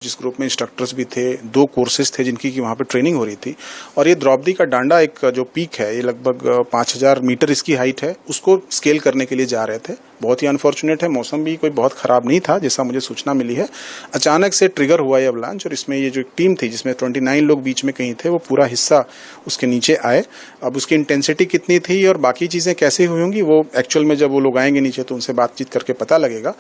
जिस ग्रुप में इंस्ट्रक्टर्स भी थे, 2 कोर्सेज थे जिनकी कि वहाँ पे ट्रेनिंग हो रही थी। और ये द्रौपदी का डांडा एक जो पीक है, ये लगभग 5000 मीटर इसकी हाइट है, उसको स्केल करने के लिए जा रहे थे। बहुत ही अनफॉर्चुनेट है, मौसम भी कोई बहुत खराब नहीं था जैसा मुझे सूचना मिली है। अचानक से ट्रिगर हुआ ये अवलांच और इसमें ये जो एक टीम थी जिसमें 29 लोग बीच में कहीं थे, वो पूरा हिस्सा उसके नीचे आए। अब उसकी इंटेंसिटी कितनी थी और बाकी चीजें कैसे हुई होंगी वो एक्चुअल में जब वो लोग आएंगे नीचे तो उनसे बातचीत करके पता लगेगा।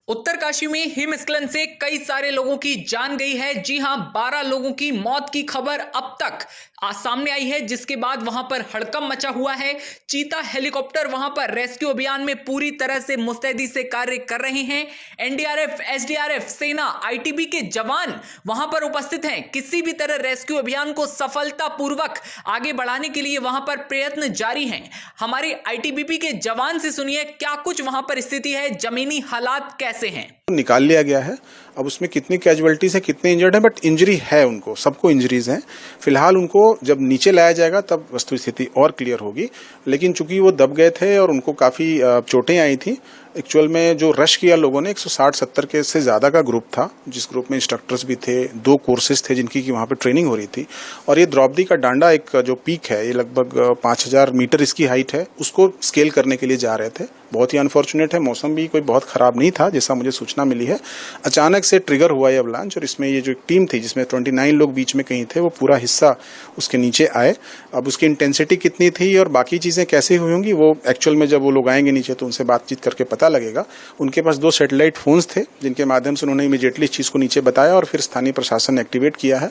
उत्तरकाशी में हिमस्खलन से कई सारे लोगों की जान गई है। जी हां, 12 लोगों की मौत की खबर अब तक सामने आई है, जिसके बाद वहां पर हड़कंप मचा हुआ है। चीता हेलीकॉप्टर वहां पर रेस्क्यू अभियान में पूरी तरह से मुस्तैदी से कार्य कर रहे हैं। एनडीआरएफ, एसडीआरएफ, सेना, आईटीबी के जवान वहां पर उपस्थित हैं। किसी भी तरह रेस्क्यू अभियान को सफलतापूर्वक आगे बढ़ाने के लिए वहां पर प्रयत्न जारी हैं। हमारे आईटीबीपी के जवान से सुनिए क्या कुछ वहां पर स्थिति है, जमीनी हालात कैसे हैं। निकाल लिया गया है। अब उसमें कितनी कैजुअलिटीज है, कितने इंजर्ड हैं, बट इंजरी है उनको, सबको इंजरीज हैं। फिलहाल उनको जब नीचे लाया जाएगा तब वस्तु स्थिति और क्लियर होगी। लेकिन चूंकि वो दब गए थे और उनको काफी चोटें आई थी, एक्चुअल में जो रश किया लोगों ने 160-70 के से ज्यादा का ग्रुप था, जिस ग्रुप में इंस्ट्रक्टर्स भी थे, 2 कोर्सेज थे जिनकी कि वहाँ पे ट्रेनिंग हो रही थी। और ये द्रौपदी का डांडा एक जो पीक है, ये लगभग 5000 मीटर इसकी हाइट है, उसको स्केल करने के लिए जा रहे थे। बहुत ही अनफॉर्चुनेट है, मौसम भी कोई बहुत खराब नहीं था जैसा मुझे सूचना मिली है। अचानक से ट्रिगर हुआ ये अवलांच और इसमें ये जो एक टीम थी जिसमें 29 लोग बीच में कहीं थे, वो पूरा हिस्सा उसके नीचे आए। अब उसकी इंटेंसिटी कितनी थी और बाकी चीजें कैसे हुई होंगी वो एक्चुअल में जब वो लोग आएंगे नीचे तो उनसे बातचीत करके पता लगेगा। उनके पास 2 सैटेलाइट फोन्स थे जिनके माध्यम से उन्होंने इमीडिएटली इस चीज को नीचे बताया और फिर स्थानीय प्रशासन ने एक्टिवेट किया है।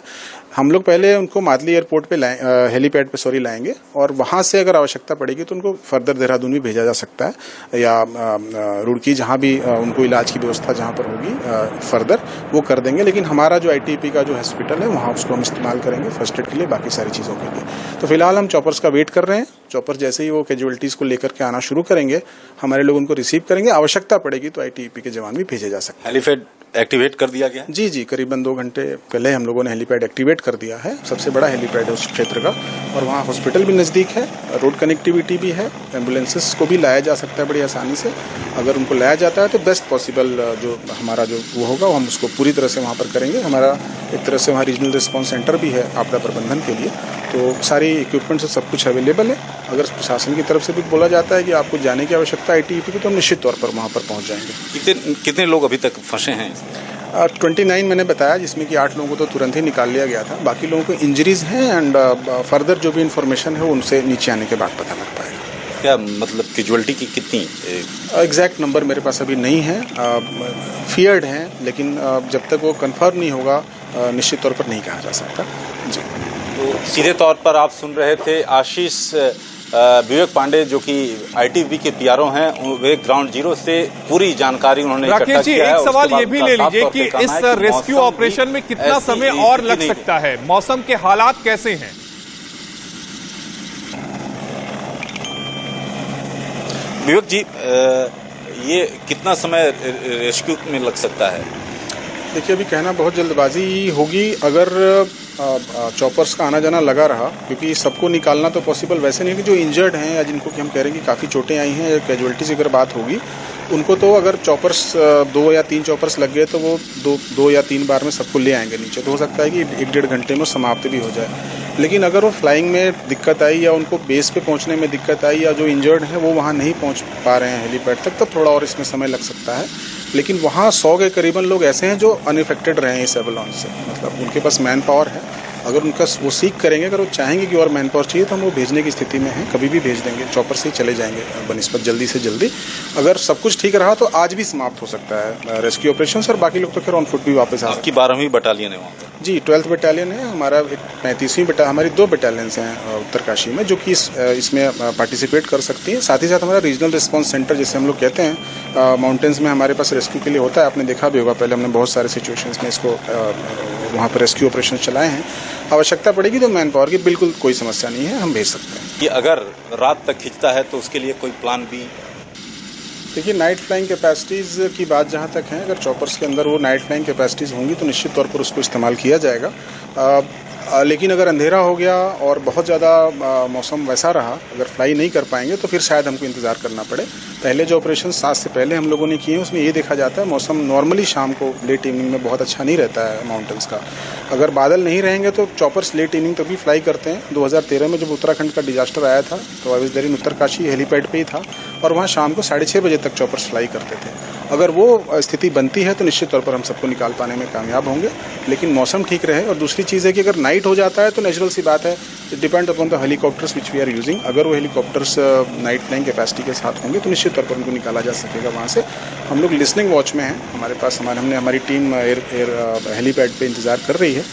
हम लोग पहले उनको मादली एयरपोर्ट पे हेलीपैड पे लाएंगे और वहां से अगर आवश्यकता पड़ेगी तो उनको फर्दर देहरादून भी भेजा जा सकता है या रुड़की, जहां भी उनको इलाज की व्यवस्था जहां पर होगी फर्दर वो कर देंगे। लेकिन हमारा जो आईटीपी का जो हॉस्पिटल है वहां उसको हम इस्तेमाल करेंगे फर्स्ट एड के लिए, बाकी सारी चीजों के लिए। तो फिलहाल हम चॉपर्स का वेट कर रहे हैं। चॉपर जैसे ही वो कैजुअलिटीज को लेकर के आना शुरू करेंगे, हमारे लोग उनको रिसीव करेंगे। आवश्यकता पड़ेगी तो आईटीपी के जवान भी भेजे जा सकते हैं। हेलीपैड एक्टिवेट कर दिया गया? जी, करीबन 2 घंटे पहले हम लोगों ने हेलीपैड एक्टिवेट कर दिया है। सबसे बड़ा हेलीपैड है उस क्षेत्र का और वहाँ हॉस्पिटल भी नजदीक है, रोड कनेक्टिविटी भी है, एम्बुलेंसेस को भी लाया जा सकता है बड़ी आसानी से। अगर उनको लाया जाता है तो बेस्ट पॉसिबल जो हमारा जो वो होगा वो हम उसको पूरी तरह से वहाँ पर करेंगे। हमारा एक तरह से वहाँ रीजनल रिस्पांस सेंटर भी है आपदा प्रबंधन के लिए, तो सारी इक्विपमेंट से सब कुछ अवेलेबल है। अगर प्रशासन की तरफ से भी बोला जाता है कि आपको जाने की आवश्यकता है आईटीबीपी की, तो हम निश्चित तौर पर वहाँ पर पहुँच जाएंगे। कितने लोग अभी तक फंसे हैं? 29 मैंने बताया, जिसमें कि 8 लोगों को तो तुरंत ही निकाल लिया गया था। बाकी लोगों को इंजरीज हैं एंड फर्दर जो भी इंफॉर्मेशन है उनसे नीचे आने के बाद पता लग पाएगा। क्या मतलब कैजुअलिटी की कितनी? एग्जैक्ट नंबर मेरे पास अभी नहीं है, फियर्ड हैं, लेकिन जब तक वो कंफर्म नहीं होगा निश्चित तौर पर नहीं कहा जा सकता। जी, तो सीधे तौर पर आप सुन रहे थे आशीष विवेक पांडे जो कि आईटीबी के पीआरओ हैं, वे ग्राउंड जीरो से पूरी जानकारी उन्होंने इकट्ठा किया है। एक सवाल ये भी ले लीजिए कि इस रेस्क्यू ऑपरेशन में कितना समय और लग सकता है, मौसम के हालात कैसे हैं? विवेक जी, ये कितना समय रेस्क्यू में लग सकता है? देखिए, अभी कहना बहुत जल्दबाजी होगी अगर चॉपर्स का आना जाना लगा रहा, क्योंकि सबको निकालना तो पॉसिबल वैसे नहीं कि जो इंजर्ड हैं या जिनको कि हम कह रहे हैं कि काफ़ी चोटें आई हैं या कैजुअलिटीज अगर बात होगी, उनको तो अगर चॉपर्स 2 या 3 चॉपर्स लग गए तो वो 2 या 3 बार में सबको ले आएंगे नीचे। तो हो सकता है कि 1-1.5 घंटे में समाप्त भी हो जाए। लेकिन अगर वो फ्लाइंग में दिक्कत आई या उनको बेस पे पहुंचने में दिक्कत आई या जो इंजर्ड हैं वो वहाँ नहीं पहुँच पा रहे हैं हेलीपैड तक, तो थोड़ा और इसमें समय लग सकता है। लेकिन वहाँ 100 के करीबन लोग ऐसे हैं जो अनइफेक्टेड रहे हैं इस एवलांच से, मतलब उनके पास मैन पावर है। अगर उनका वो सीख करेंगे, अगर वो चाहेंगे कि और मैन पावर चाहिए तो हम वो भेजने की स्थिति में हैं, कभी भी भेज देंगे। चॉपर से ही चले जाएंगे बनिस्बत जल्दी से जल्दी। अगर सब कुछ ठीक रहा तो आज भी समाप्त हो सकता है रेस्क्यू ऑपरेशन और बाकी लोग तो फिर ऑन फुट भी वापस आ सकते हैं। 12वीं बटालियन है वहाँ पर? जी, 12th बटालियन है हमारा। 35वीं हमारी 2 बटालियंस हैं उत्तरकाशी में जो कि इसमें पार्टिसिपेट कर सकती हैं। साथ ही साथ हमारा रीजनल रिस्पांस सेंटर जिसे हम लोग कहते हैं, माउंटेन्स में हमारे पास रेस्क्यू के लिए होता है। आपने देखा भी होगा, पहले हमने बहुत सारे सिचुएशंस में इसको वहाँ पर रेस्क्यू ऑपरेशन चलाए हैं। आवश्यकता पड़ेगी तो मैन पावर की बिल्कुल कोई समस्या नहीं है, हम भेज सकते हैं। कि अगर रात तक खिंचता है तो उसके लिए कोई प्लान भी? देखिए, नाइट फ्लाइंग कैपेसिटीज़ की बात जहाँ तक है, अगर चॉपर्स के अंदर वो नाइट फ्लाइंग कैपेसिटीज़ होंगी तो निश्चित तौर पर उसको इस्तेमाल किया जाएगा। लेकिन अगर अंधेरा हो गया और बहुत ज़्यादा मौसम वैसा रहा, अगर फ्लाई नहीं कर पाएंगे तो फिर शायद हमको इंतज़ार करना पड़े। पहले जो ऑपरेशन 7 से पहले हम लोगों ने किए उसमें ये देखा जाता है मौसम नॉर्मली शाम को लेट इवनिंग में बहुत अच्छा नहीं रहता है माउंटेन्स का। अगर बादल नहीं रहेंगे तो चॉपर्स लेट इवनिंग तक भी फ्लाई करते हैं। 2013 में जब उत्तराखंड का डिजास्टर आया था तो I was there in Uttarkashi, helipad पे ही था और वहाँ शाम को 6:30 बजे तक चॉपर्स फ्लाई करते थे। अगर वो स्थिति बनती है तो निश्चित तौर पर हम सबको निकाल पाने में कामयाब होंगे, लेकिन मौसम ठीक रहे। और दूसरी चीज़ है कि अगर नाइट हो जाता है तो नेचुरल सी बात है, it depend upon the helicopters which we are using. अगर वो हेलीकॉप्टर्स नाइट फ्लाइंग कैपेसिटी के साथ होंगे तो निश्चित तौर पर उनको निकाला जा सकेगा वहाँ से। हम लोग लिसनिंग वॉच में हैं, हमारे पास हमने हमारी टीम हेलीपैड पे इंतज़ार कर रही है।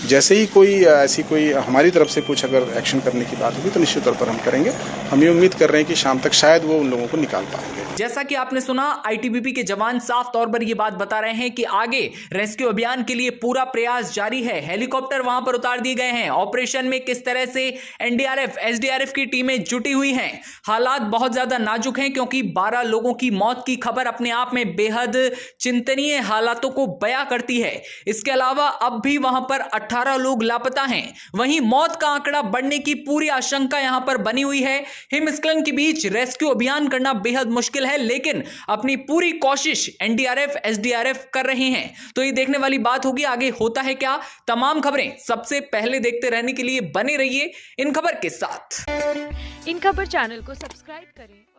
जैसे ही कोई ऐसी कोई हमारी तरफ से कुछ अगर एक्शन करने की बात होगी तो निश्चित तौर पर हम करेंगे। हम ये उम्मीद कर रहे हैं कि शाम तक शायद वो उन लोगों को निकाल पाएंगे। जैसा कि आपने सुना, आईटीबीपी के जवान साफ तौर पर यह बात बता रहे हैं कि आगे रेस्क्यू अभियान के लिए पूरा प्रयास जारी है। हेलीकॉप्टर वहां पर उतार दिए गए हैं। ऑपरेशन में किस तरह से एनडीआरएफ, एसडीआरएफ की टीमें जुटी हुई हैं। हालात बहुत ज्यादा नाजुक हैं क्योंकि 12 लोगों की मौत की खबर अपने आप में बेहद चिंतनीय हालातों को बयां करती है। इसके अलावा अब भी वहां पर 18 लोग लापता हैं। वहीं मौत का आंकड़ा बढ़ने की पूरी आशंका यहां पर बनी हुई है। हिमस्खलन के बीच रेस्क्यू अभियान करना बेहद मुश्किल है, लेकिन अपनी पूरी कोशिश एनडीआरएफ, एसडीआरएफ कर रहे हैं। तो ये देखने वाली बात होगी आगे होता है क्या। तमाम खबरें सबसे पहले देखते रहने के लिए बने रहिए इन खबर के साथ। इन खबर चैनल को सब्सक्राइब करें।